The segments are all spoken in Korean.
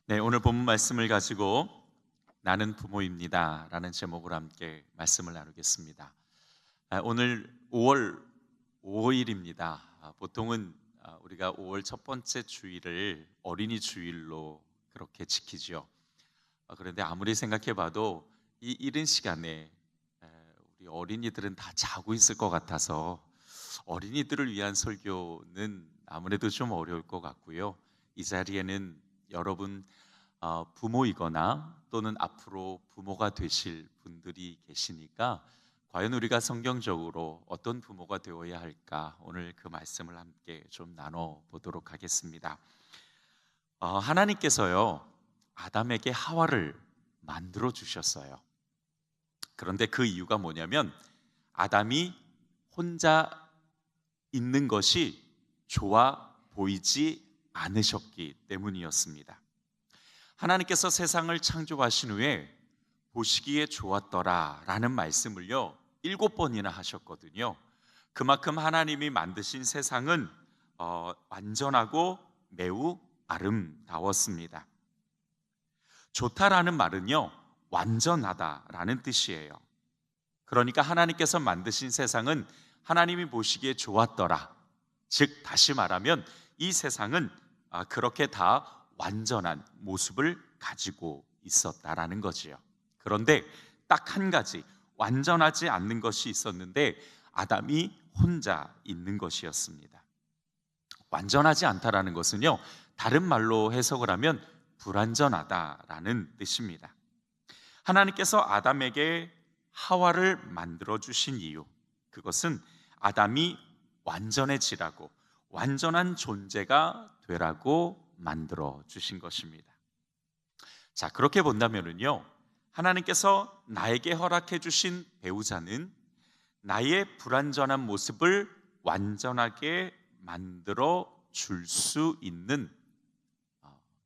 네, 오늘 본문 말씀을 가지고 나는 부모입니다 라는 제목으로 함께 말씀을 나누겠습니다. 오늘 5월 5일입니다. 보통은 우리가 5월 첫 번째 주일을 어린이 주일로 그렇게 지키죠. 그런데 아무리 생각해 봐도 이 이른 시간에 우리 어린이들은 다 자고 있을 것 같아서 어린이들을 위한 설교는 아무래도 좀 어려울 것 같고요. 이 자리에는 여러분 부모이거나 또는 앞으로 부모가 되실 분들이 계시니까 과연 우리가 성경적으로 어떤 부모가 되어야 할까, 오늘 그 말씀을 함께 좀 나눠보도록 하겠습니다. 하나님께서요 아담에게 하와를 만들어 주셨어요. 그런데 그 이유가 뭐냐면 아담이 혼자 있는 것이 좋아 보이지 않으셨기 때문이었습니다. 하나님께서 세상을 창조하신 후에 보시기에 좋았더라 라는 말씀을요 7번이나 하셨거든요. 그만큼 하나님이 만드신 세상은 완전하고 매우 아름다웠습니다. 좋다라는 말은요 완전하다라는 뜻이에요. 그러니까 하나님께서 만드신 세상은 하나님이 보시기에 좋았더라. 즉 다시 말하면 이 세상은 그렇게 다 완전한 모습을 가지고 있었다라는 거지요. 그런데 딱 한 가지 완전하지 않는 것이 있었는데 아담이 혼자 있는 것이었습니다. 완전하지 않다라는 것은요 다른 말로 해석을 하면 불완전하다라는 뜻입니다. 하나님께서 아담에게 하와를 만들어 주신 이유, 그것은 아담이 완전해지라고, 완전한 존재가 되라고 만들어 주신 것입니다. 자, 그렇게 본다면은요 하나님께서 나에게 허락해 주신 배우자는 나의 불완전한 모습을 완전하게 만들어 줄 수 있는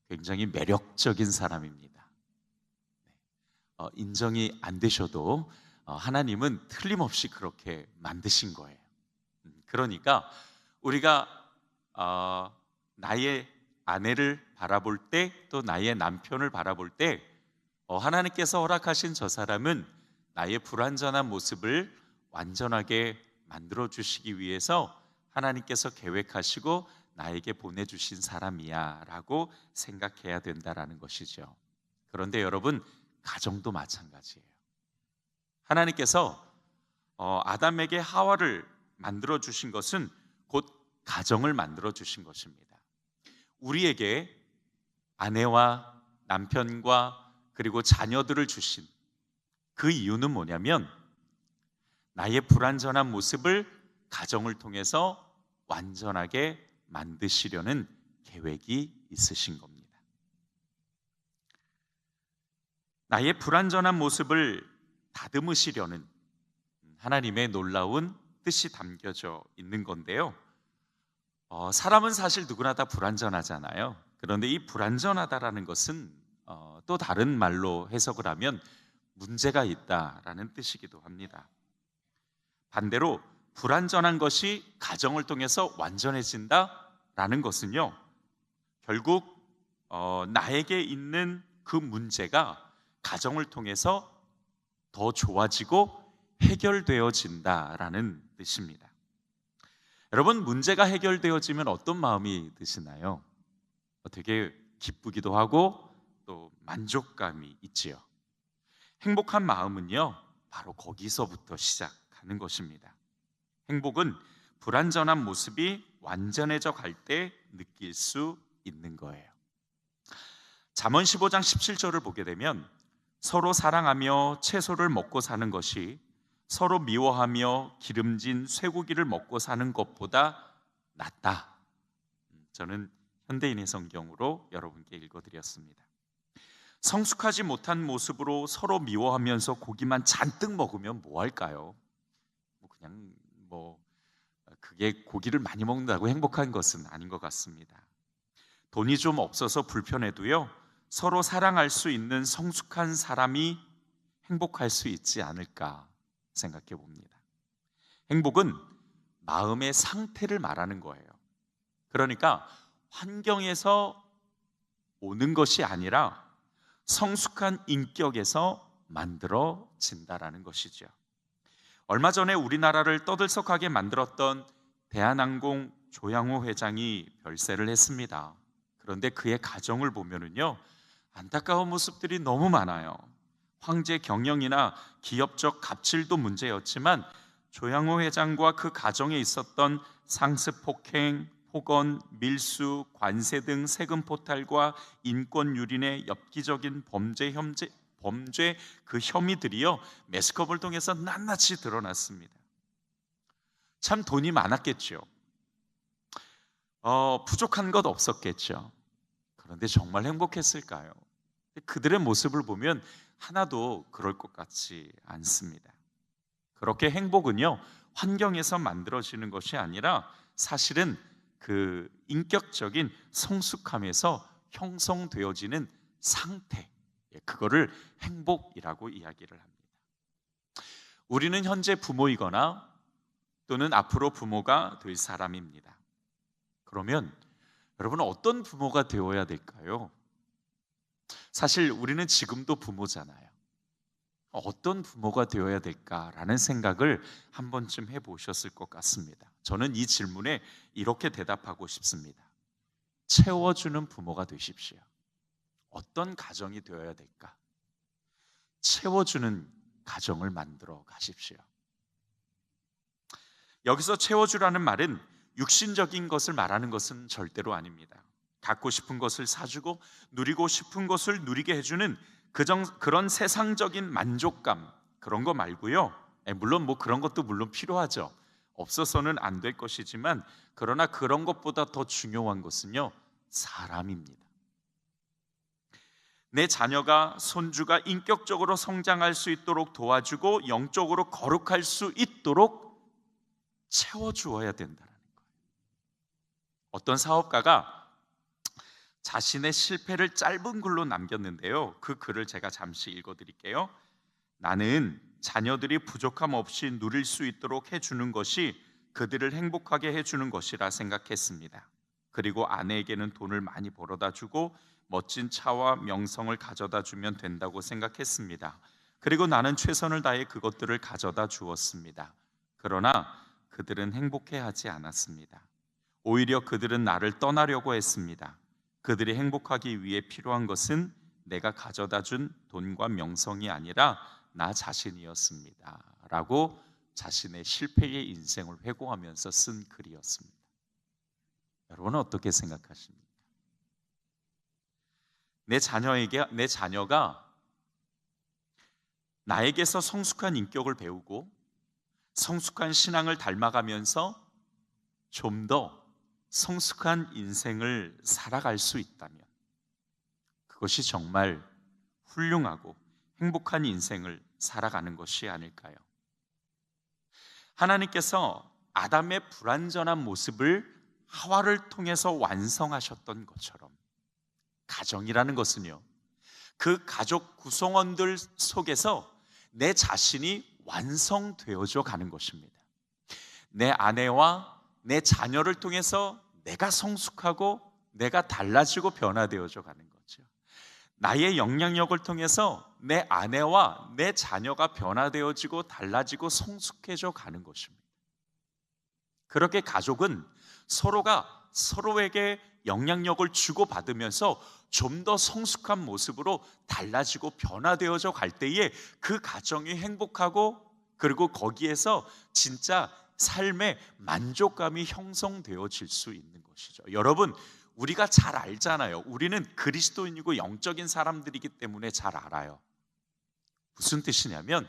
굉장히 매력적인 사람입니다. 인정이 안 되셔도 하나님은 틀림없이 그렇게 만드신 거예요. 그러니까 우리가 나의 아내를 바라볼 때, 또 나의 남편을 바라볼 때 하나님께서 허락하신 저 사람은 나의 불완전한 모습을 완전하게 만들어 주시기 위해서 하나님께서 계획하시고 나에게 보내주신 사람이야 라고 생각해야 된다라는 것이죠. 그런데 여러분, 가정도 마찬가지예요. 하나님께서 아담에게 하와를 만들어 주신 것은 곧 가정을 만들어 주신 것입니다. 우리에게 아내와 남편과 그리고 자녀들을 주신 그 이유는 뭐냐면 나의 불완전한 모습을 가정을 통해서 완전하게 만드시려는 계획이 있으신 겁니다. 나의 불완전한 모습을 다듬으시려는 하나님의 놀라운 뜻이 담겨져 있는 건데요. 사람은 사실 누구나 다 불완전하잖아요. 그런데 이 불완전하다라는 것은 또 다른 말로 해석을 하면 문제가 있다라는 뜻이기도 합니다. 반대로 불완전한 것이 가정을 통해서 완전해진다라는 것은요 결국 나에게 있는 그 문제가 가정을 통해서 더 좋아지고 해결되어진다라는 뜻입니다. 여러분, 문제가 해결되어지면 어떤 마음이 드시나요? 되게 기쁘기도 하고 또 만족감이 있지요. 행복한 마음은요 바로 거기서부터 시작하는 것입니다. 행복은 불완전한 모습이 완전해져 갈 때 느낄 수 있는 거예요. 잠언 15장 17절을 보게 되면 서로 사랑하며 채소를 먹고 사는 것이 서로 미워하며 기름진 쇠고기를 먹고 사는 것보다 낫다. 저는 현대인의 성경으로 여러분께 읽어드렸습니다. 성숙하지 못한 모습으로 서로 미워하면서 고기만 잔뜩 먹으면 뭐 할까요? 그냥 그게 고기를 많이 먹는다고 행복한 것은 아닌 것 같습니다. 돈이 좀 없어서 불편해도요 서로 사랑할 수 있는 성숙한 사람이 행복할 수 있지 않을까 생각해 봅니다. 행복은 마음의 상태를 말하는 거예요. 그러니까 환경에서 오는 것이 아니라 성숙한 인격에서 만들어진다라는 것이죠. 얼마 전에 우리나라를 떠들썩하게 만들었던 대한항공 조양호 회장이 별세를 했습니다. 그런데 그의 가정을 보면은요, 안타까운 모습들이 너무 많아요. 황제 경영이나 기업적 갑질도 문제였지만 조양호 회장과 그 가정에 있었던 상습 폭행, 폭언, 밀수, 관세 등 세금 포탈과 인권 유린의 엽기적인 범죄 그 혐의들이요, 매스컴을 통해서 낱낱이 드러났습니다. 참 돈이 많았겠죠. 부족한 것 없었겠죠. 그런데 정말 행복했을까요? 그들의 모습을 보면 하나도 그럴 것 같지 않습니다. 그렇게 행복은요, 환경에서 만들어지는 것이 아니라 사실은 그 인격적인 성숙함에서 형성되어지는 상태, 그거를 행복이라고 이야기를 합니다. 우리는 현재 부모이거나 또는 앞으로 부모가 될 사람입니다. 그러면 여러분은 어떤 부모가 되어야 될까요? 사실 우리는 지금도 부모잖아요. 어떤 부모가 되어야 될까라는 생각을 한 번쯤 해보셨을 것 같습니다. 저는 이 질문에 이렇게 대답하고 싶습니다. 채워주는 부모가 되십시오. 어떤 가정이 되어야 될까? 채워주는 가정을 만들어 가십시오. 여기서 채워주라는 말은 육신적인 것을 말하는 것은 절대로 아닙니다. 갖고 싶은 것을 사주고 누리고 싶은 것을 누리게 해주는 그런 세상적인 만족감, 그런 거 말고요. 물론 그런 것도 물론 필요하죠. 없어서는 안 될 것이지만, 그러나 그런 것보다 더 중요한 것은요, 사람입니다. 내 자녀가, 손주가 인격적으로 성장할 수 있도록 도와주고 영적으로 거룩할 수 있도록 채워주어야 된다는 거예요. 어떤 사업가가 자신의 실패를 짧은 글로 남겼는데요, 그 글을 제가 잠시 읽어드릴게요. 나는 자녀들이 부족함 없이 누릴 수 있도록 해주는 것이 그들을 행복하게 해주는 것이라 생각했습니다. 그리고 아내에게는 돈을 많이 벌어다 주고 멋진 차와 명성을 가져다 주면 된다고 생각했습니다. 그리고 나는 최선을 다해 그것들을 가져다 주었습니다. 그러나 그들은 행복해하지 않았습니다. 오히려 그들은 나를 떠나려고 했습니다. 그들이 행복하기 위해 필요한 것은 내가 가져다 준 돈과 명성이 아니라 나 자신이었습니다. 라고 자신의 실패의 인생을 회고하면서 쓴 글이었습니다. 여러분은 어떻게 생각하십니까? 내 자녀가 나에게서 성숙한 인격을 배우고 성숙한 신앙을 닮아가면서 좀 더 성숙한 인생을 살아갈 수 있다면 그것이 정말 훌륭하고 행복한 인생을 살아가는 것이 아닐까요? 하나님께서 아담의 불완전한 모습을 하와를 통해서 완성하셨던 것처럼 가정이라는 것은요, 그 가족 구성원들 속에서 내 자신이 완성되어져 가는 것입니다. 내 아내와 내 자녀를 통해서 내가 성숙하고 내가 달라지고 변화되어져 가는 거죠. 나의 영향력을 통해서 내 아내와 내 자녀가 변화되어지고 달라지고 성숙해져 가는 것입니다. 그렇게 가족은 서로가 서로에게 영향력을 주고받으면서 좀 더 성숙한 모습으로 달라지고 변화되어져 갈 때에 그 가정이 행복하고, 그리고 거기에서 진짜 삶의 만족감이 형성되어질 수 있는 것이죠. 여러분, 우리가 잘 알잖아요. 우리는 그리스도인이고 영적인 사람들이기 때문에 잘 알아요. 무슨 뜻이냐면,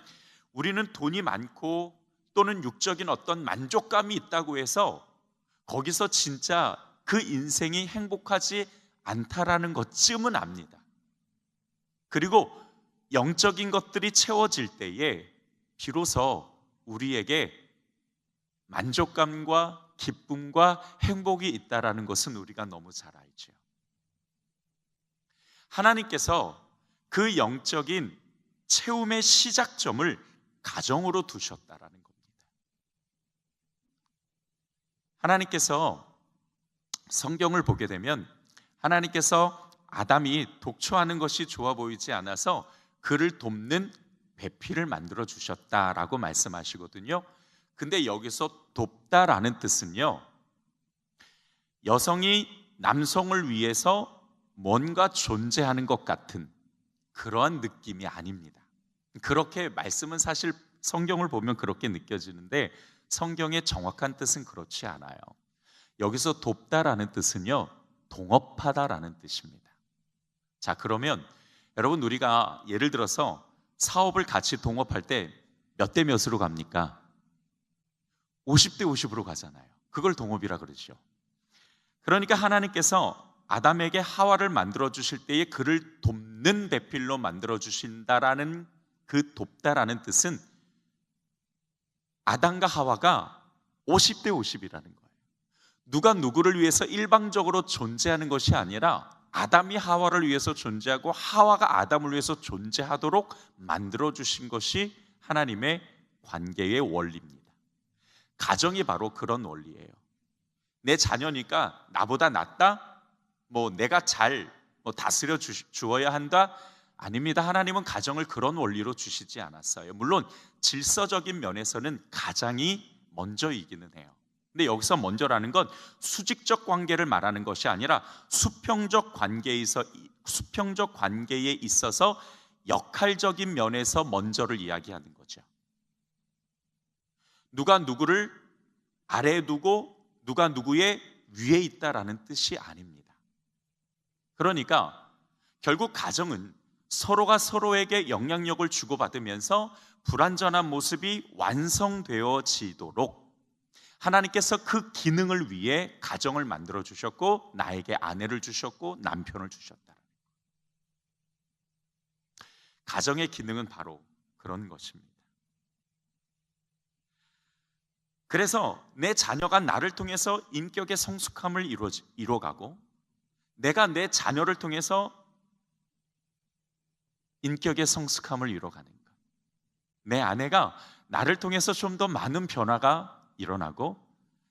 우리는 돈이 많고 또는 육적인 어떤 만족감이 있다고 해서 거기서 진짜 그 인생이 행복하지 않다라는 것쯤은 압니다. 그리고 영적인 것들이 채워질 때에 비로소 우리에게 만족감과 기쁨과 행복이 있다라는 것은 우리가 너무 잘 알죠. 하나님께서 그 영적인 채움의 시작점을 가정으로 두셨다라는 겁니다. 하나님께서 성경을 보게 되면 하나님께서 아담이 독초하는 것이 좋아 보이지 않아서 그를 돕는 배필을 만들어 주셨다라고 말씀하시거든요. 근데 여기서 돕다라는 뜻은요, 여성이 남성을 위해서 뭔가 존재하는 것 같은 그러한 느낌이 아닙니다. 그렇게 말씀은 사실 성경을 보면 그렇게 느껴지는데 성경의 정확한 뜻은 그렇지 않아요. 여기서 돕다라는 뜻은요, 동업하다라는 뜻입니다. 자, 그러면 여러분, 우리가 예를 들어서 사업을 같이 동업할 때 몇 대 몇으로 갑니까? 50대 50으로 가잖아요. 그걸 동업이라 그러죠. 그러니까 하나님께서 아담에게 하와를 만들어 주실 때에 그를 돕는 배필로 만들어 주신다라는 그 돕다라는 뜻은 아담과 하와가 50대 50이라는 거예요. 누가 누구를 위해서 일방적으로 존재하는 것이 아니라 아담이 하와를 위해서 존재하고 하와가 아담을 위해서 존재하도록 만들어 주신 것이 하나님의 관계의 원리입니다. 가정이 바로 그런 원리예요. 내 자녀니까 나보다 낫다? 내가 잘 다스려 주어야 한다? 아닙니다. 하나님은 가정을 그런 원리로 주시지 않았어요. 물론 질서적인 면에서는 가장이 먼저이기는 해요. 근데 여기서 먼저라는 건 수직적 관계를 말하는 것이 아니라 수평적 관계에 있어서 역할적인 면에서 먼저를 이야기하는 거죠. 누가 누구를 아래에 두고 누가 누구의 위에 있다라는 뜻이 아닙니다. 그러니까 결국 가정은 서로가 서로에게 영향력을 주고받으면서 불완전한 모습이 완성되어지도록 하나님께서 그 기능을 위해 가정을 만들어 주셨고 나에게 아내를 주셨고 남편을 주셨다. 가정의 기능은 바로 그런 것입니다. 그래서 내 자녀가 나를 통해서 인격의 성숙함을 이뤄가고 내가 내 자녀를 통해서 인격의 성숙함을 이뤄가는 것, 내 아내가 나를 통해서 좀 더 많은 변화가 일어나고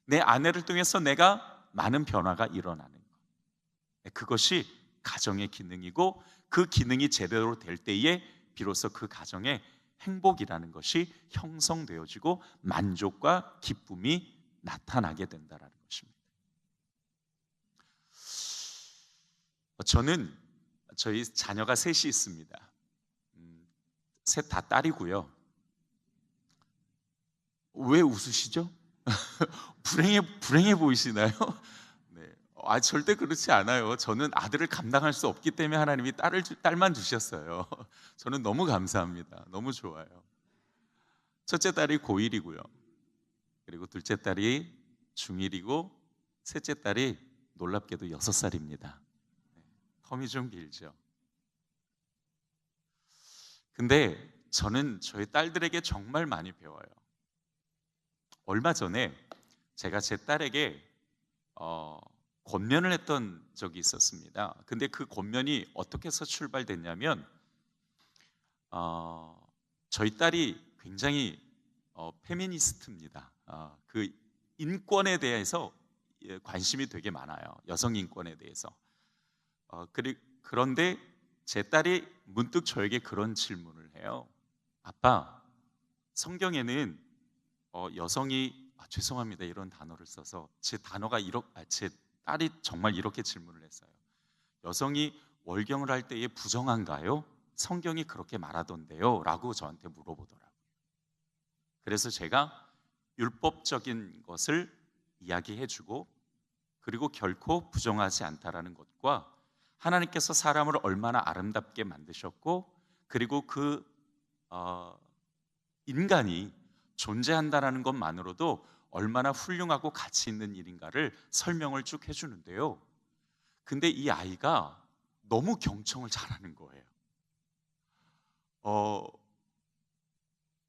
내 아내를 통해서 내가 많은 변화가 일어나는 것, 그것이 가정의 기능이고 그 기능이 제대로 될 때에 비로소 그 가정에 행복이라는 것이 형성되어지고 만족과 기쁨이 나타나게 된다는 것입니다. 저는 저희 자녀가 셋이 있습니다. 셋 다 딸이고요. 왜 웃으시죠? 불행해 보이시나요? 네. 절대 그렇지 않아요. 저는 아들을 감당할 수 없기 때문에 하나님이 딸만 주셨어요. 저는 너무 감사합니다. 너무 좋아요. 첫째 딸이 고1이고요. 그리고 둘째 딸이 중1이고 셋째 딸이 놀랍게도 6살입니다. 텀이 좀 길죠. 근데 저는 저희 딸들에게 정말 많이 배워요. 얼마 전에 제가 제 딸에게 권면을 했던 적이 있었습니다. 근데 그 권면이 어떻게 해서 출발됐냐면 저희 딸이 굉장히 페미니스트입니다. 그 인권에 대해서 관심이 되게 많아요. 여성 인권에 대해서. 그런데 제 딸이 문득 저에게 그런 질문을 해요. 아빠, 성경에는 여성이 죄송합니다. 이런 단어를 써서 제 딸이 정말 이렇게 질문을 했어요. 여성이 월경을 할 때에 부정한가요? 성경이 그렇게 말하던데요? 라고 저한테 물어보더라고요. 그래서 제가 율법적인 것을 이야기해주고 그리고 결코 부정하지 않다라는 것과 하나님께서 사람을 얼마나 아름답게 만드셨고 그리고 그 인간이 존재한다는 것만으로도 얼마나 훌륭하고 가치 있는 일인가를 설명을 쭉 해주는데요. 근데 이 아이가 너무 경청을 잘하는 거예요.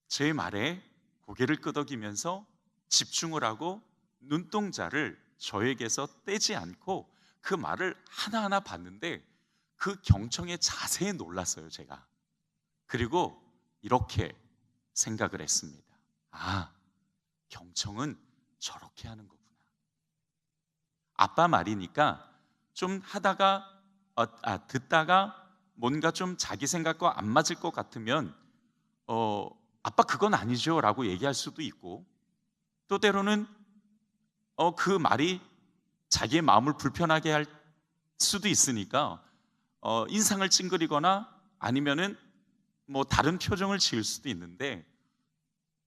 제 말에 고개를 끄덕이면서 집중을 하고 눈동자를 저에게서 떼지 않고 그 말을 하나하나 봤는데 그 경청의 자세에 놀랐어요, 제가. 그리고 이렇게 생각을 했습니다. 경청은 저렇게 하는 거구나. 아빠 말이니까 좀 하다가 듣다가 뭔가 좀 자기 생각과 안 맞을 것 같으면 아빠 그건 아니죠 라고 얘기할 수도 있고, 또 때로는 그 말이 자기의 마음을 불편하게 할 수도 있으니까 인상을 찡그리거나 아니면은 뭐 다른 표정을 지을 수도 있는데,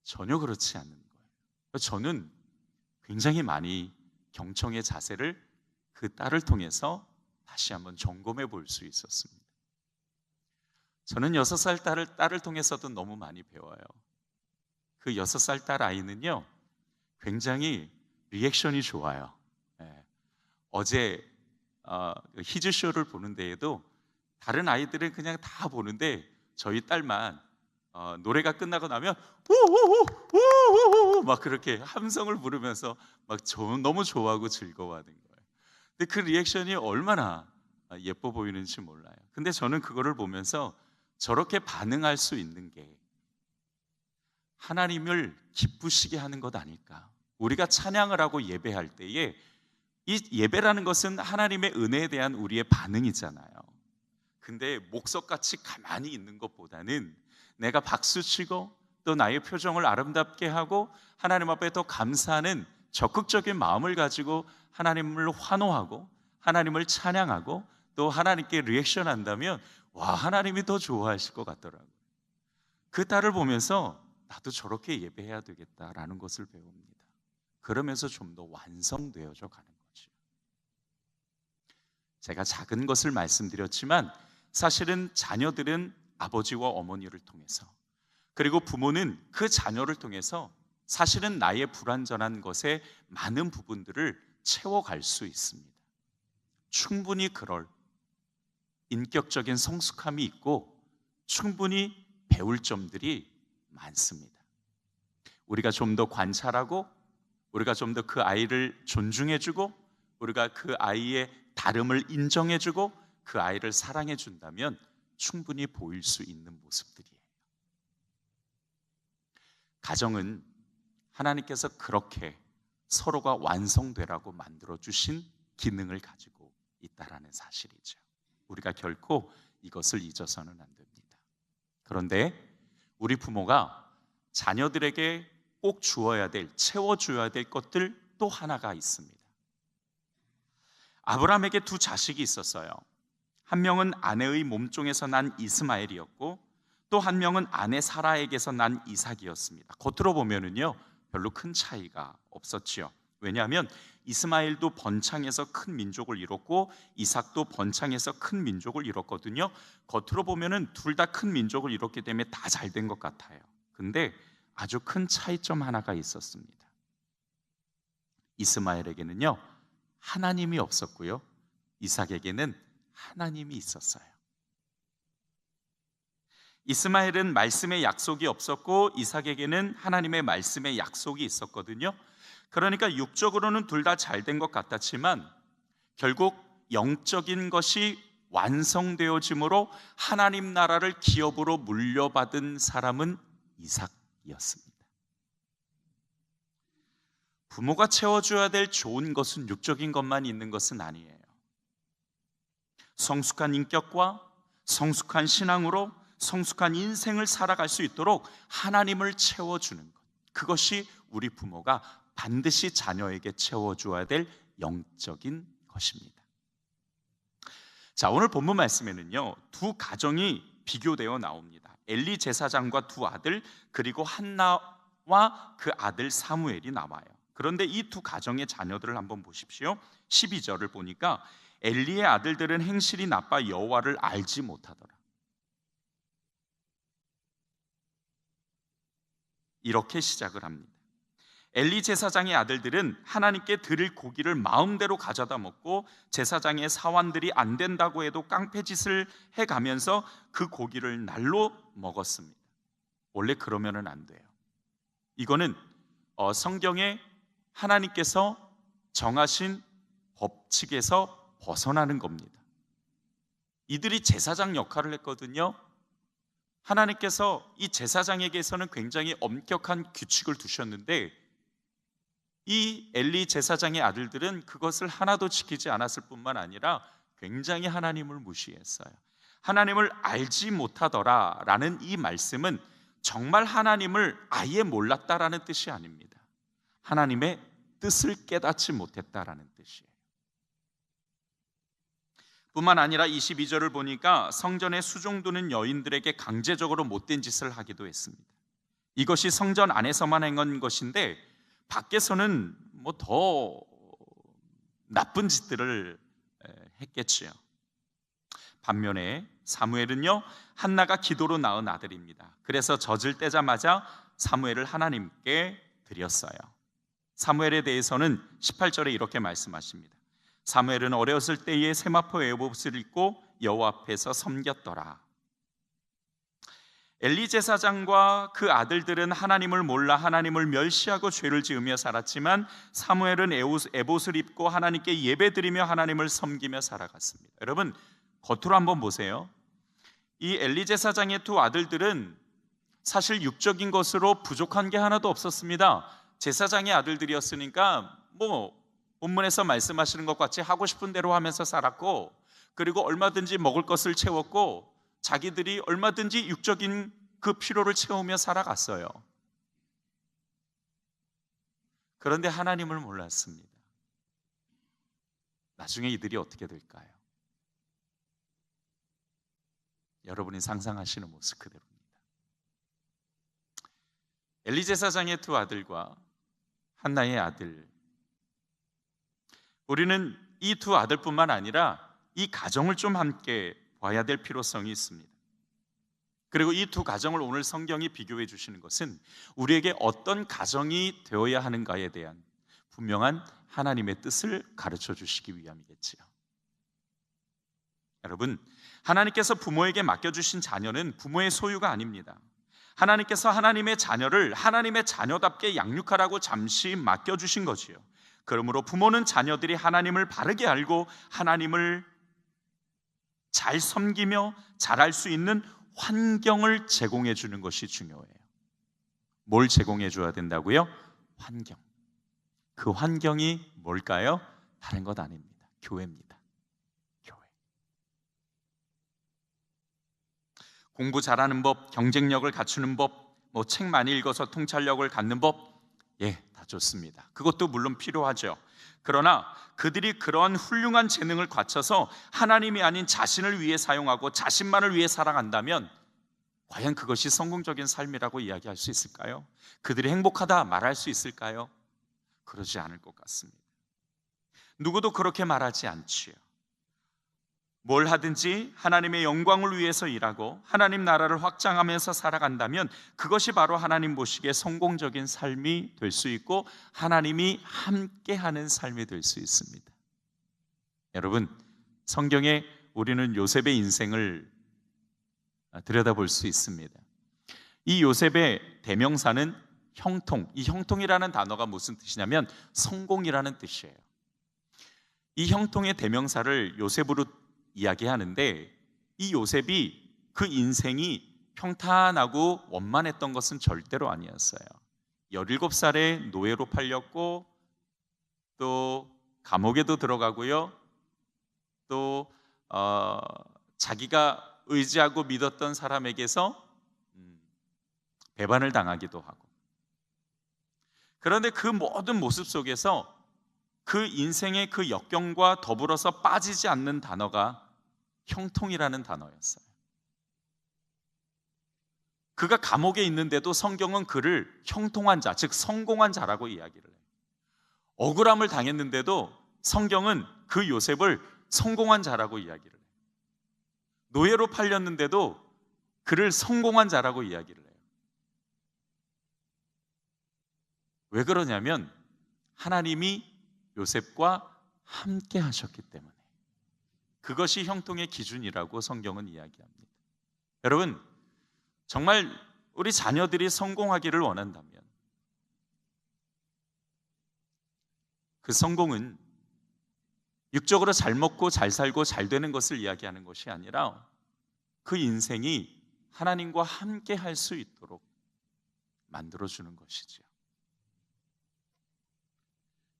전혀 그렇지 않는 거예요. 저는 굉장히 많이 경청의 자세를 그 딸을 통해서 다시 한번 점검해 볼 수 있었습니다. 저는 6살 딸을 통해서도 너무 많이 배워요. 그 6살 딸 아이는요, 굉장히 리액션이 좋아요. 예. 어제 히즈쇼를 보는 데에도 다른 아이들은 그냥 다 보는데 저희 딸만 노래가 끝나고 나면 우우우우우우 막 그렇게 함성을 부르면서 막 너무 좋아하고 즐거워하는 거예요. 근데 그 리액션이 얼마나 예뻐 보이는지 몰라요. 근데 저는 그거를 보면서 저렇게 반응할 수 있는 게 하나님을 기쁘시게 하는 것 아닐까. 우리가 찬양을 하고 예배할 때에 이 예배라는 것은 하나님의 은혜에 대한 우리의 반응이잖아요. 근데 목석같이 가만히 있는 것보다는 내가 박수치고 또 나의 표정을 아름답게 하고 하나님 앞에 더 감사하는 적극적인 마음을 가지고 하나님을 환호하고 하나님을 찬양하고 또 하나님께 리액션 한다면 와, 하나님이 더 좋아하실 것 같더라고요. 그 딸을 보면서 나도 저렇게 예배해야 되겠다라는 것을 배웁니다. 그러면서 좀 더 완성되어져 가는 거죠. 제가 작은 것을 말씀드렸지만 사실은 자녀들은 아버지와 어머니를 통해서, 그리고 부모는 그 자녀를 통해서 사실은 나의 불완전한 것의 많은 부분들을 채워갈 수 있습니다. 충분히 그럴 인격적인 성숙함이 있고 충분히 배울 점들이 많습니다. 우리가 좀 더 관찰하고 우리가 좀 더 그 아이를 존중해주고 우리가 그 아이의 다름을 인정해주고 그 아이를 사랑해준다면 충분히 보일 수 있는 모습들이에요. 가정은 하나님께서 그렇게 서로가 완성되라고 만들어주신 기능을 가지고 있다라는 사실이죠. 우리가 결코 이것을 잊어서는 안 됩니다. 그런데 우리 부모가 자녀들에게 꼭 주어야 될, 채워줘야 될 것들 또 하나가 있습니다. 아브라함에게 두 자식이 있었어요. 한 명은 아내의 몸종에서 난 이스마엘이었고 또 한 명은 아내 사라에게서 난 이삭이었습니다. 겉으로 보면은요 별로 큰 차이가 없었지요. 왜냐하면 이스마엘도 번창해서 큰 민족을 이뤘고 이삭도 번창해서 큰 민족을 이뤘거든요. 겉으로 보면은 둘 다 큰 민족을 이뤘기 때문에 다 잘 된 것 같아요. 근데 아주 큰 차이점 하나가 있었습니다. 이스마엘에게는요 하나님이 없었고요, 이삭에게는 하나님이 있었어요. 이스마엘은 말씀의 약속이 없었고 이삭에게는 하나님의 말씀의 약속이 있었거든요. 그러니까 육적으로는 둘 다 잘 된 것 같았지만 결국 영적인 것이 완성되어짐으로 하나님 나라를 기업으로 물려받은 사람은 이삭이었습니다. 부모가 채워줘야 될 좋은 것은 육적인 것만 있는 것은 아니에요. 성숙한 인격과 성숙한 신앙으로 성숙한 인생을 살아갈 수 있도록 하나님을 채워주는 것, 그것이 우리 부모가 반드시 자녀에게 채워줘야 될 영적인 것입니다. 자, 오늘 본문 말씀에는요 두 가정이 비교되어 나옵니다. 엘리 제사장과 두 아들, 그리고 한나와 그 아들 사무엘이 나와요. 그런데 이 두 가정의 자녀들을 한번 보십시오. 12절을 보니까 엘리의 아들들은 행실이 나빠 여호와를 알지 못하더라. 이렇게 시작을 합니다. 엘리 제사장의 아들들은 하나님께 드릴 고기를 마음대로 가져다 먹고 제사장의 사환들이 안 된다고 해도 깡패짓을 해가면서 그 고기를 날로 먹었습니다. 원래 그러면은 안 돼요. 이거는 성경에 하나님께서 정하신 법칙에서 벗어나는 겁니다. 이들이 제사장 역할을 했거든요. 하나님께서 이 제사장에게서는 굉장히 엄격한 규칙을 두셨는데 이 엘리 제사장의 아들들은 그것을 하나도 지키지 않았을 뿐만 아니라 굉장히 하나님을 무시했어요. 하나님을 알지 못하더라라는 이 말씀은 정말 하나님을 아예 몰랐다라는 뜻이 아닙니다. 하나님의 뜻을 깨닫지 못했다라는 뜻이에요. 뿐만 아니라 22절을 보니까 성전에 수종드는 여인들에게 강제적으로 못된 짓을 하기도 했습니다. 이것이 성전 안에서만 행한 것인데 밖에서는 뭐 더 나쁜 짓들을 했겠지요. 반면에 사무엘은요, 한나가 기도로 낳은 아들입니다. 그래서 젖을 떼자마자 사무엘을 하나님께 드렸어요. 사무엘에 대해서는 18절에 이렇게 말씀하십니다. 사무엘은 어렸을 때에 세마포 에봇을 입고 여호와 앞에서 섬겼더라. 엘리 제사장과 그 아들들은 하나님을 몰라 하나님을 멸시하고 죄를 지으며 살았지만 사무엘은 에봇을 입고 하나님께 예배드리며 하나님을 섬기며 살아갔습니다. 여러분, 겉으로 한번 보세요. 이 엘리 제사장의 두 아들들은 사실 육적인 것으로 부족한 게 하나도 없었습니다. 제사장의 아들들이었으니까 뭐 본문에서 말씀하시는 것 같이 하고 싶은 대로 하면서 살았고, 그리고 얼마든지 먹을 것을 채웠고, 자기들이 얼마든지 육적인 그 필요를 채우며 살아갔어요. 그런데 하나님을 몰랐습니다. 나중에 이들이 어떻게 될까요? 여러분이 상상하시는 모습 그대로입니다. 엘리 제사장의 두 아들과 한나의 아들, 우리는 이 두 아들뿐만 아니라 이 가정을 좀 함께 봐야 될 필요성이 있습니다. 그리고 이 두 가정을 오늘 성경이 비교해 주시는 것은 우리에게 어떤 가정이 되어야 하는가에 대한 분명한 하나님의 뜻을 가르쳐 주시기 위함이겠지요. 여러분, 하나님께서 부모에게 맡겨주신 자녀는 부모의 소유가 아닙니다. 하나님께서 하나님의 자녀를 하나님의 자녀답게 양육하라고 잠시 맡겨주신 거지요. 그러므로 부모는 자녀들이 하나님을 바르게 알고 하나님을 잘 섬기며 잘할 수 있는 환경을 제공해 주는 것이 중요해요. 뭘 제공해 줘야 된다고요? 환경. 그 환경이 뭘까요? 다른 것 아닙니다. 교회입니다. 교회. 공부 잘하는 법, 경쟁력을 갖추는 법, 뭐 책 많이 읽어서 통찰력을 갖는 법, 다 좋습니다. 그것도 물론 필요하죠. 그러나 그들이 그런 훌륭한 재능을 갖춰서 하나님이 아닌 자신을 위해 사용하고 자신만을 위해 살아간다면 과연 그것이 성공적인 삶이라고 이야기할 수 있을까요? 그들이 행복하다 말할 수 있을까요? 그러지 않을 것 같습니다. 누구도 그렇게 말하지 않지요. 뭘 하든지 하나님의 영광을 위해서 일하고 하나님 나라를 확장하면서 살아간다면 그것이 바로 하나님 보시기에 성공적인 삶이 될 수 있고 하나님이 함께하는 삶이 될 수 있습니다. 여러분, 성경에 우리는 요셉의 인생을 들여다볼 수 있습니다. 이 요셉의 대명사는 형통, 이 형통이라는 단어가 무슨 뜻이냐면 성공이라는 뜻이에요. 이 형통의 대명사를 요셉으로 이야기하는데 이 요셉이 그 인생이 평탄하고 원만했던 것은 절대로 아니었어요. 17살에 노예로 팔렸고 또 감옥에도 들어가고요. 또 자기가 의지하고 믿었던 사람에게서 배반을 당하기도 하고, 그런데 그 모든 모습 속에서 그 인생의 그 역경과 더불어서 빠지지 않는 단어가 형통이라는 단어였어요. 그가 감옥에 있는데도 성경은 그를 형통한 자, 즉 성공한 자라고 이야기를 해요. 억울함을 당했는데도 성경은 그 요셉을 성공한 자라고 이야기를 해요. 노예로 팔렸는데도 그를 성공한 자라고 이야기를 해요. 왜 그러냐면 하나님이 요셉과 함께 하셨기 때문에, 그것이 형통의 기준이라고 성경은 이야기합니다. 여러분, 정말 우리 자녀들이 성공하기를 원한다면 그 성공은 육적으로 잘 먹고 잘 살고 잘 되는 것을 이야기하는 것이 아니라 그 인생이 하나님과 함께 할 수 있도록 만들어주는 것이지요.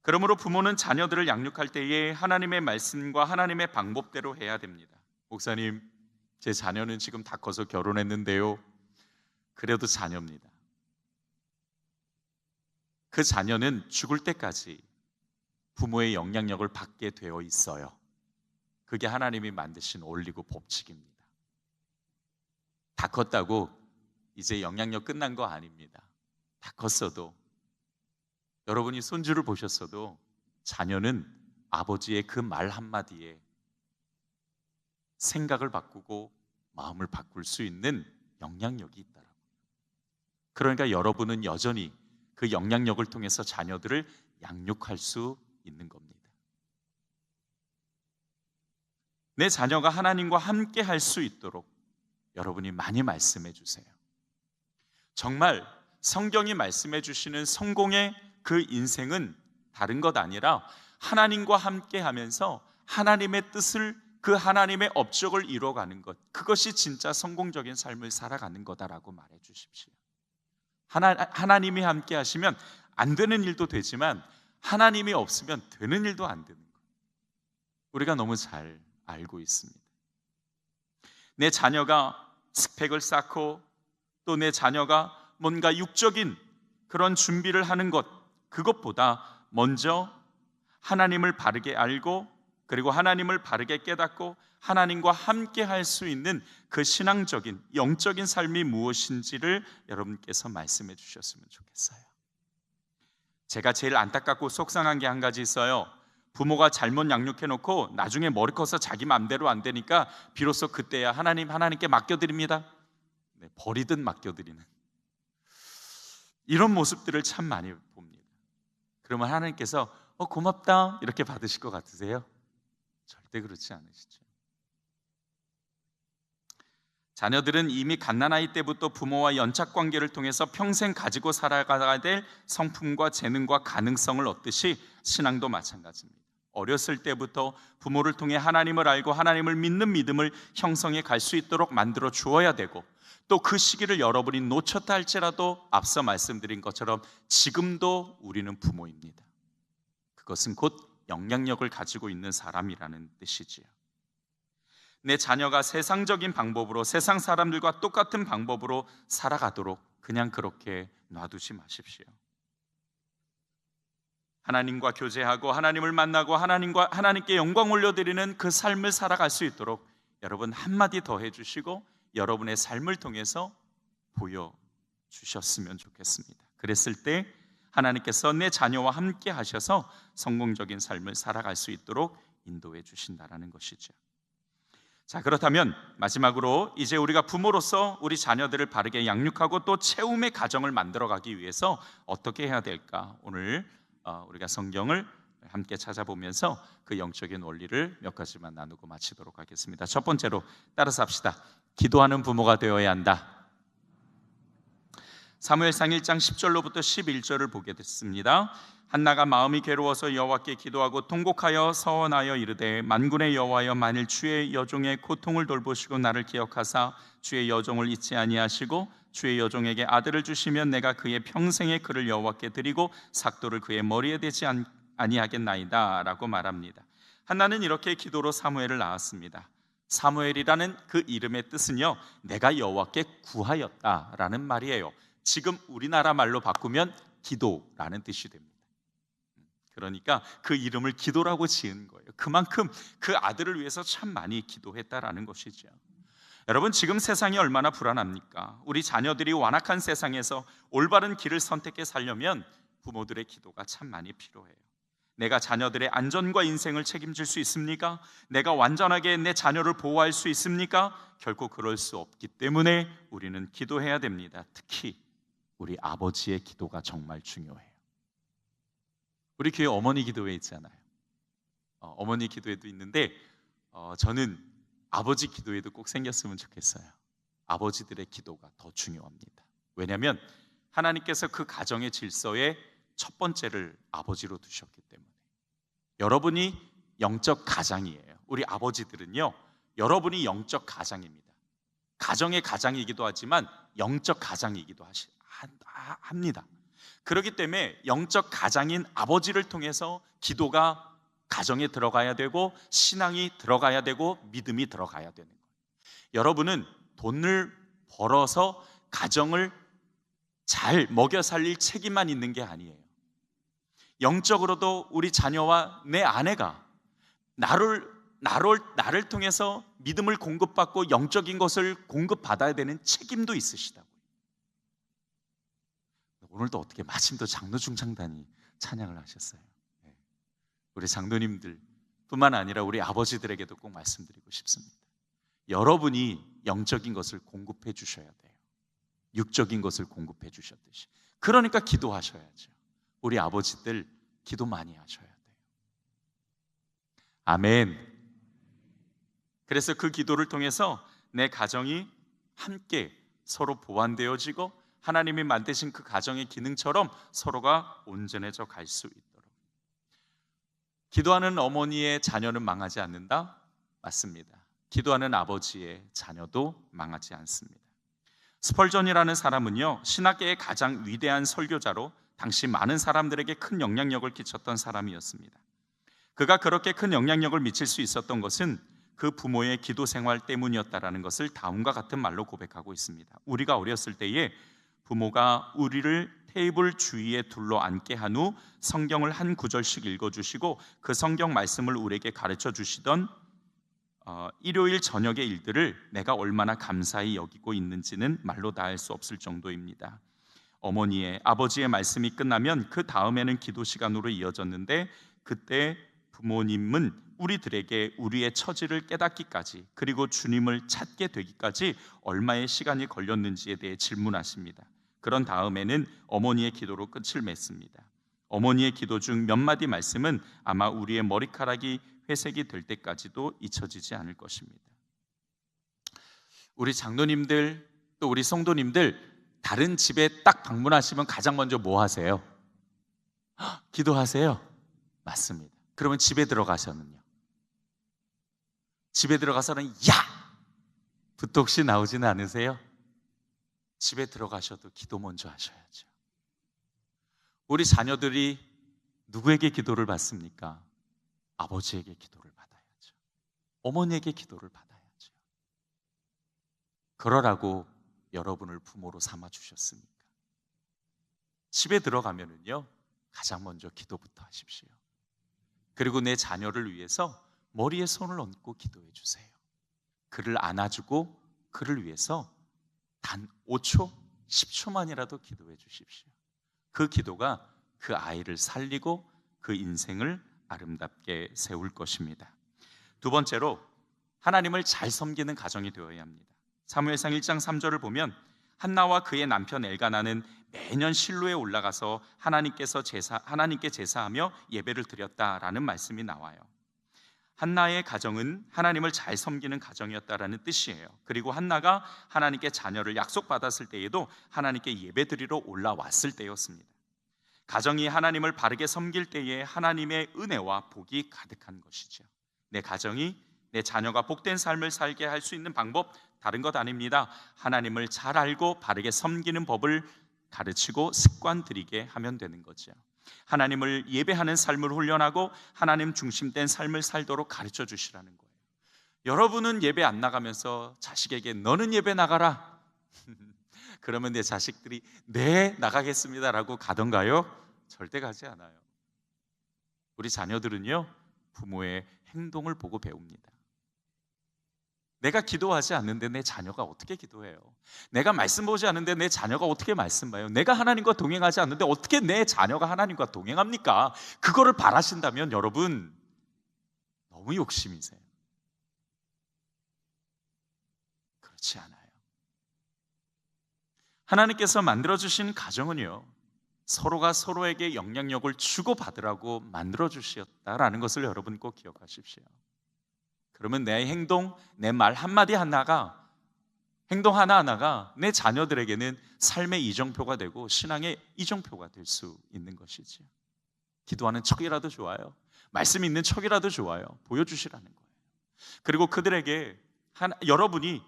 그러므로 부모는 자녀들을 양육할 때에 하나님의 말씀과 하나님의 방법대로 해야 됩니다. 목사님, 제 자녀는 지금 다 커서 결혼했는데요. 그래도 자녀입니다. 그 자녀는 죽을 때까지 부모의 영향력을 받게 되어 있어요. 그게 하나님이 만드신 원리고 법칙입니다. 다 컸다고 이제 영향력 끝난 거 아닙니다. 다 컸어도, 여러분이 손주를 보셨어도 자녀는 아버지의 그 말 한마디에 생각을 바꾸고 마음을 바꿀 수 있는 영향력이 있더라고요. 그러니까 여러분은 여전히 그 영향력을 통해서 자녀들을 양육할 수 있는 겁니다. 내 자녀가 하나님과 함께 할 수 있도록 여러분이 많이 말씀해 주세요. 정말 성경이 말씀해 주시는 성공의 그 인생은 다른 것 아니라 하나님과 함께 하면서 하나님의 뜻을, 그 하나님의 업적을 이루어가는 것, 그것이 진짜 성공적인 삶을 살아가는 거다라고 말해 주십시오. 하나님이 함께 하시면 안 되는 일도 되지만 하나님이 없으면 되는 일도 안 되는 거예요. 우리가 너무 잘 알고 있습니다. 내 자녀가 스펙을 쌓고 또 내 자녀가 뭔가 육적인 그런 준비를 하는 것, 그것보다 먼저 하나님을 바르게 알고 그리고 하나님을 바르게 깨닫고 하나님과 함께 할 수 있는 그 신앙적인 영적인 삶이 무엇인지를 여러분께서 말씀해 주셨으면 좋겠어요. 제가 제일 안타깝고 속상한 게 한 가지 있어요. 부모가 잘못 양육해 놓고 나중에 머리 커서 자기 마음대로 안 되니까 비로소 그때야 하나님께 맡겨드립니다. 네, 버리듯 맡겨드리는 이런 모습들을 참 많이 봅니다. 그러면 하나님께서 고맙다 이렇게 받으실 것 같으세요? 절대 그렇지 않으시죠. 자녀들은 이미 갓난아이 때부터 부모와 연착관계를 통해서 평생 가지고 살아가야 될 성품과 재능과 가능성을 얻듯이 신앙도 마찬가지입니다. 어렸을 때부터 부모를 통해 하나님을 알고 하나님을 믿는 믿음을 형성해 갈 수 있도록 만들어 주어야 되고, 또 그 시기를 여러분이 놓쳤다 할지라도 앞서 말씀드린 것처럼 지금도 우리는 부모입니다. 그것은 곧 영향력을 가지고 있는 사람이라는 뜻이지요. 내 자녀가 세상적인 방법으로 세상 사람들과 똑같은 방법으로 살아가도록 그냥 그렇게 놔두지 마십시오. 하나님과 교제하고 하나님을 만나고 하나님께 영광 올려드리는 그 삶을 살아갈 수 있도록 여러분 한마디 더 해주시고 여러분의 삶을 통해서 보여주셨으면 좋겠습니다. 그랬을 때 하나님께서 내 자녀와 함께 하셔서 성공적인 삶을 살아갈 수 있도록 인도해 주신다는 것이죠. 자, 그렇다면 마지막으로 이제 우리가 부모로서 우리 자녀들을 바르게 양육하고 또 채움의 가정을 만들어가기 위해서 어떻게 해야 될까? 오늘 우리가 성경을 함께 찾아보면서 그 영적인 원리를 몇 가지만 나누고 마치도록 하겠습니다. 첫 번째로 따라서 합시다. 기도하는 부모가 되어야 한다. 사무엘상 1장 10절로부터 11절을 보게 됐습니다. 한나가 마음이 괴로워서 여호와께 기도하고 통곡하여 서원하여 이르되, 만군의 여호와여, 만일 주의 여종의 고통을 돌보시고 나를 기억하사 주의 여종을 잊지 아니하시고 주의 여종에게 아들을 주시면 내가 그의 평생의 그를 여호와께 드리고 삭도를 그의 머리에 대지 아니하겠나이다 라고 말합니다. 한나는 이렇게 기도로 사무엘을 낳았습니다. 사무엘이라는 그 이름의 뜻은요, 내가 여호와께 구하였다라는 말이에요. 지금 우리나라 말로 바꾸면 기도라는 뜻이 됩니다. 그러니까 그 이름을 기도라고 지은 거예요. 그만큼 그 아들을 위해서 참 많이 기도했다라는 것이죠. 여러분, 지금 세상이 얼마나 불안합니까? 우리 자녀들이 완악한 세상에서 올바른 길을 선택해 살려면 부모들의 기도가 참 많이 필요해요. 내가 자녀들의 안전과 인생을 책임질 수 있습니까? 내가 완전하게 내 자녀를 보호할 수 있습니까? 결코 그럴 수 없기 때문에 우리는 기도해야 됩니다. 특히 우리 아버지의 기도가 정말 중요해요. 우리 교회 어머니 기도회 있잖아요. 어머니 기도회도 있는데 저는 아버지 기도회도 꼭 생겼으면 좋겠어요. 아버지들의 기도가 더 중요합니다. 왜냐하면 하나님께서 그 가정의 질서의 첫 번째를 아버지로 두셨기 때문에. 여러분이 영적 가장이에요. 우리 아버지들은요, 여러분이 영적 가장입니다. 가정의 가장이기도 하지만 영적 가장이기도 합니다. 그렇기 때문에 영적 가장인 아버지를 통해서 기도가 가정에 들어가야 되고, 신앙이 들어가야 되고, 믿음이 들어가야 되는 거예요. 여러분은 돈을 벌어서 가정을 잘 먹여 살릴 책임만 있는 게 아니에요. 영적으로도 우리 자녀와 내 아내가 나를 통해서 믿음을 공급받고 영적인 것을 공급받아야 되는 책임도 있으시다고요. 오늘도 어떻게 마침도 장로중창단이 찬양을 하셨어요. 우리 장로님들 뿐만 아니라 우리 아버지들에게도 꼭 말씀드리고 싶습니다. 여러분이 영적인 것을 공급해 주셔야 돼요. 육적인 것을 공급해 주셨듯이. 그러니까 기도하셔야죠. 우리 아버지들 기도 많이 하셔야 돼요. 아멘. 그래서 그 기도를 통해서 내 가정이 함께 서로 보완되어지고 하나님이 만드신 그 가정의 기능처럼 서로가 온전해져 갈 수 있도록. 기도하는 어머니의 자녀는 망하지 않는다? 맞습니다. 기도하는 아버지의 자녀도 망하지 않습니다. 스펄전이라는 사람은요, 신학계의 가장 위대한 설교자로 당시 많은 사람들에게 큰 영향력을 끼쳤던 사람이었습니다. 그가 그렇게 큰 영향력을 미칠 수 있었던 것은 그 부모의 기도 생활 때문이었다라는 것을 다음과 같은 말로 고백하고 있습니다. 우리가 어렸을 때에 부모가 우리를 테이블 주위에 둘러 앉게 한 후 성경을 한 구절씩 읽어주시고 그 성경 말씀을 우리에게 가르쳐 주시던 일요일 저녁의 일들을 내가 얼마나 감사히 여기고 있는지는 말로 다 할 수 없을 정도입니다. 어머니의, 아버지의 말씀이 끝나면 그 다음에는 기도 시간으로 이어졌는데, 그때 부모님은 우리들에게 우리의 처지를 깨닫기까지, 그리고 주님을 찾게 되기까지 얼마의 시간이 걸렸는지에 대해 질문하십니다. 그런 다음에는 어머니의 기도로 끝을 맺습니다. 어머니의 기도 중 몇 마디 말씀은 아마 우리의 머리카락이 회색이 될 때까지도 잊혀지지 않을 것입니다. 우리 장로님들, 또 우리 성도님들, 다른 집에 딱 방문하시면 가장 먼저 뭐 하세요? 기도하세요? 맞습니다. 그러면 집에 들어가서는요? 집에 들어가서는 야! 부터 혹시 나오지는 않으세요? 집에 들어가셔도 기도 먼저 하셔야죠. 우리 자녀들이 누구에게 기도를 받습니까? 아버지에게 기도를 받아야죠. 어머니에게 기도를 받아야죠. 그러라고 여러분을 부모로 삼아 주셨습니까? 집에 들어가면은요, 가장 먼저 기도부터 하십시오. 그리고 내 자녀를 위해서 머리에 손을 얹고 기도해 주세요. 그를 안아주고 그를 위해서 단 5초, 10초만이라도 기도해 주십시오. 그 기도가 그 아이를 살리고 그 인생을 아름답게 세울 것입니다. 두 번째로, 하나님을 잘 섬기는 가정이 되어야 합니다. 사무엘상 1장 3절을 보면 한나와 그의 남편 엘가나는 매년 실로에 올라가서 하나님께 제사하며 예배를 드렸다라는 말씀이 나와요. 한나의 가정은 하나님을 잘 섬기는 가정이었다라는 뜻이에요. 그리고 한나가 하나님께 자녀를 약속받았을 때에도 하나님께 예배드리러 올라왔을 때였습니다. 가정이 하나님을 바르게 섬길 때에 하나님의 은혜와 복이 가득한 것이죠. 내 가정이, 내 자녀가 복된 삶을 살게 할 수 있는 방법, 다른 것 아닙니다. 하나님을 잘 알고 바르게 섬기는 법을 가르치고 습관 들이게 하면 되는 거죠. 하나님을 예배하는 삶을 훈련하고 하나님 중심된 삶을 살도록 가르쳐 주시라는 거예요. 여러분은 예배 안 나가면서 자식에게 너는 예배 나가라 그러면 내 자식들이 네 나가겠습니다 라고 가던가요? 절대 가지 않아요. 우리 자녀들은요, 부모의 행동을 보고 배웁니다. 내가 기도하지 않는데 내 자녀가 어떻게 기도해요? 내가 말씀 보지 않는데 내 자녀가 어떻게 말씀 봐요? 내가 하나님과 동행하지 않는데 어떻게 내 자녀가 하나님과 동행합니까? 그거를 바라신다면 여러분, 너무 욕심이세요. 그렇지 않아요. 하나님께서 만들어주신 가정은요, 서로가 서로에게 영향력을 주고받으라고 만들어주셨다라는 것을 여러분 꼭 기억하십시오. 그러면 내 행동, 내 말 한마디 하나가, 행동 하나하나가 내 자녀들에게는 삶의 이정표가 되고 신앙의 이정표가 될 수 있는 것이지요. 기도하는 척이라도 좋아요. 말씀 있는 척이라도 좋아요. 보여주시라는 거예요. 그리고 그들에게 여러분이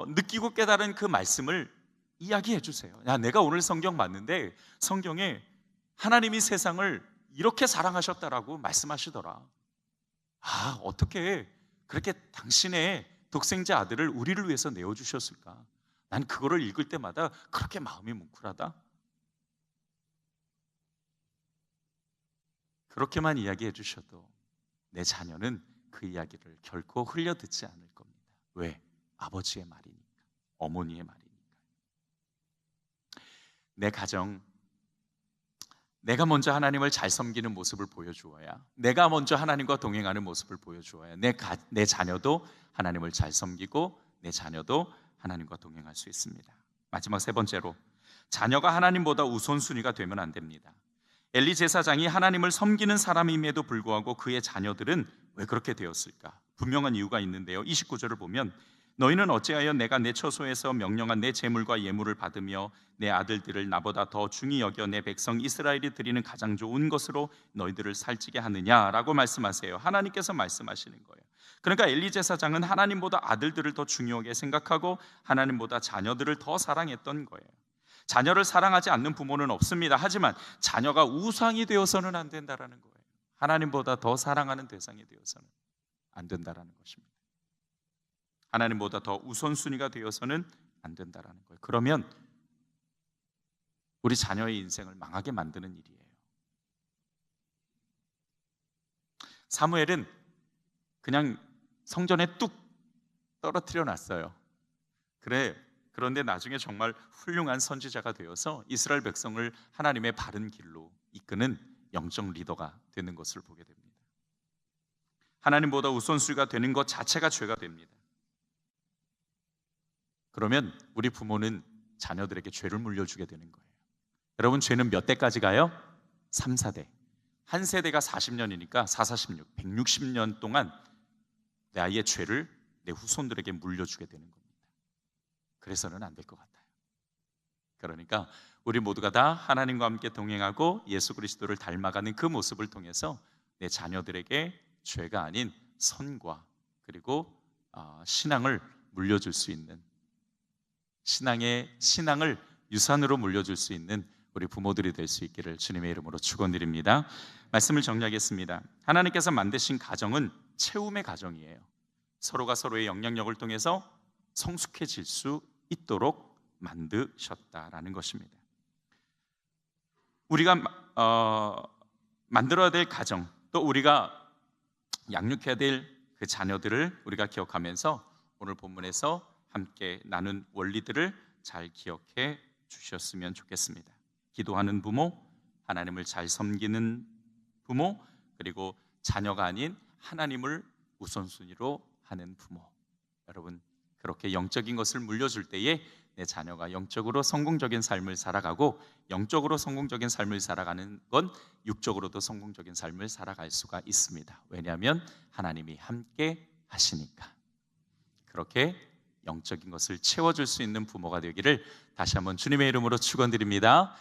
느끼고 깨달은 그 말씀을 이야기해 주세요. 야, 내가 오늘 성경 봤는데 성경에 하나님이 세상을 이렇게 사랑하셨다라고 말씀하시더라. 아, 어떻게 그렇게 당신의 독생자 아들을 우리를 위해서 내어주셨을까? 난 그거를 읽을 때마다 그렇게 마음이 뭉클하다. 그렇게만 이야기해 주셔도 내 자녀는 그 이야기를 결코 흘려듣지 않을 겁니다. 왜? 아버지의 말이니까, 어머니의 말이니까. 내 가정, 내가 먼저 하나님을 잘 섬기는 모습을 보여주어야, 내가 먼저 하나님과 동행하는 모습을 보여주어야 내 자녀도 하나님을 잘 섬기고 내 자녀도 하나님과 동행할 수 있습니다. 마지막 세 번째로, 자녀가 하나님보다 우선순위가 되면 안 됩니다. 엘리 제사장이 하나님을 섬기는 사람임에도 불구하고 그의 자녀들은 왜 그렇게 되었을까? 분명한 이유가 있는데요. 29절을 보면 너희는 어찌하여 내가 내 처소에서 명령한 내 재물과 예물을 받으며 내 아들들을 나보다 더 중히 여겨 내 백성 이스라엘이 드리는 가장 좋은 것으로 너희들을 살찌게 하느냐라고 말씀하세요. 하나님께서 말씀하시는 거예요. 그러니까 엘리 제사장은 하나님보다 아들들을 더 중요하게 생각하고 하나님보다 자녀들을 더 사랑했던 거예요. 자녀를 사랑하지 않는 부모는 없습니다. 하지만 자녀가 우상이 되어서는 안 된다라는 거예요. 하나님보다 더 사랑하는 대상이 되어서는 안 된다라는 것입니다. 하나님보다 더 우선순위가 되어서는 안 된다라는 거예요. 그러면 우리 자녀의 인생을 망하게 만드는 일이에요. 사무엘은 그냥 성전에 뚝 떨어뜨려 놨어요. 그런데 나중에 정말 훌륭한 선지자가 되어서 이스라엘 백성을 하나님의 바른 길로 이끄는 영적 리더가 되는 것을 보게 됩니다. 하나님보다 우선순위가 되는 것 자체가 죄가 됩니다. 그러면 우리 부모는 자녀들에게 죄를 물려주게 되는 거예요. 여러분, 죄는 몇 대까지 가요? 3, 4대. 한 세대가 40년이니까 4, 46, 160년 동안 내 아이의 죄를 내 후손들에게 물려주게 되는 겁니다. 그래서는 안 될 것 같아요. 그러니까 우리 모두가 다 하나님과 함께 동행하고 예수 그리스도를 닮아가는 그 모습을 통해서 내 자녀들에게 죄가 아닌 선과 그리고 신앙을 물려줄 수 있는, 신앙을 유산으로 물려줄 수 있는 우리 부모들이 될 수 있기를 주님의 이름으로 축원드립니다. 말씀을 정리하겠습니다. 하나님께서 만드신 가정은 채움의 가정이에요. 서로가 서로의 영향력을 통해서 성숙해질 수 있도록 만드셨다라는 것입니다. 우리가 만들어야 될 가정, 또 우리가 양육해야 될 그 자녀들을 우리가 기억하면서 오늘 본문에서 함께 나눈 원리들을 잘 기억해 주셨으면 좋겠습니다. 기도하는 부모, 하나님을 잘 섬기는 부모, 그리고 자녀가 아닌 하나님을 우선순위로 하는 부모. 여러분, 그렇게 영적인 것을 물려줄 때에 내 자녀가 영적으로 성공적인 삶을 살아가고, 영적으로 성공적인 삶을 살아가는 건 육적으로도 성공적인 삶을 살아갈 수가 있습니다. 왜냐하면 하나님이 함께 하시니까. 그렇게 영적인 것을 채워줄 수 있는 부모가 되기를 다시 한번 주님의 이름으로 축원드립니다.